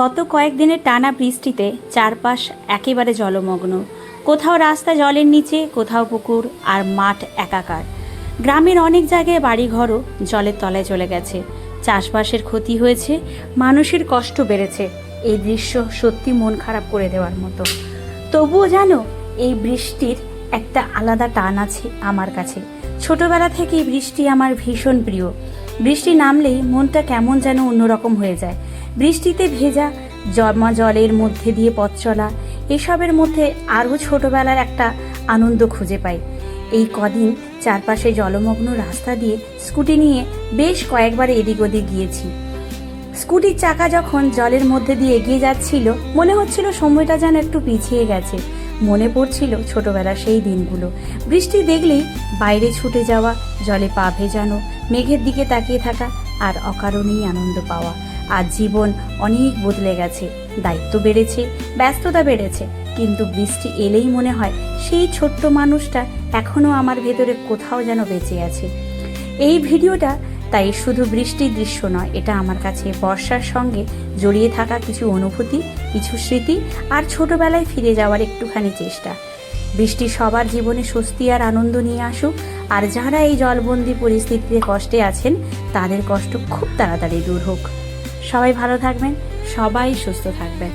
গত কয়েকদিনের টানা বৃষ্টিতে চারপাশ একেবারে জলমগ্ন। কোথাও রাস্তা জলের নিচে, কোথাও পুকুর আর মাঠ একাকার। গ্রামের অনেক জায়গায় বাড়িঘরও জলের তলায় চলে গেছে। চাষবাসের ক্ষতি হয়েছে, মানুষের কষ্ট বেড়েছে। এই দৃশ্য সত্যি মন খারাপ করে দেওয়ার মতো। তবুও জানো, এই বৃষ্টির একটা আলাদা টান আছে আমার কাছে। ছোটবেলা থেকেই বৃষ্টি আমার ভীষণ প্রিয়। বৃষ্টি নামলেই মনটা কেমন যেন অন্যরকম হয়ে যায়। বৃষ্টিতে ভেজা জমা জলের মধ্যে দিয়ে পথ চলা, এসবের মধ্যে আরও ছোটবেলার একটা আনন্দ খুঁজে পাই। এই কদিন চারপাশে জলমগ্ন রাস্তা দিয়ে স্কুটি নিয়ে বেশ কয়েকবার এদিক ওদিক গিয়েছি। স্কুটির চাকা যখন জলের মধ্যে দিয়ে এগিয়ে যাচ্ছিল, মনে হচ্ছিল সময়টা যেন একটু পিছিয়ে গেছে। মনে পড়ছিল ছোটবেলার সেই দিনগুলো। বৃষ্টি দেখলেই বাইরে ছুটে যাওয়া, জলে পা ভেজানো, মেঘের দিকে তাকিয়ে থাকা আর অকারণেই আনন্দ পাওয়া। আজ জীবন অনেক বদলে গেছে, দায়িত্ব বেড়েছে, ব্যস্ততা বেড়েছে, কিন্তু বৃষ্টি এলেই মনে হয় সেই ছোট্ট মানুষটা এখনও আমার ভেতরে কোথাও যেন বেঁচে আছে। এই ভিডিওটা তাই শুধু বৃষ্টির দৃশ্য নয়, এটা আমার কাছে বর্ষার সঙ্গে জড়িয়ে থাকা কিছু অনুভূতি, কিছু স্মৃতি আর ছোটবেলায় ফিরে যাওয়ার একটুখানি চেষ্টা। বৃষ্টি সবার জীবনে স্বস্তি আর আনন্দ নিয়ে আসুক, আর যারা এই জলবন্দি পরিস্থিতিতে কষ্টে আছেন তাদের কষ্ট খুব তাড়াতাড়ি দূর হোক। সবাই ভালো থাকবেন, সবাই সুস্থ থাকবেন।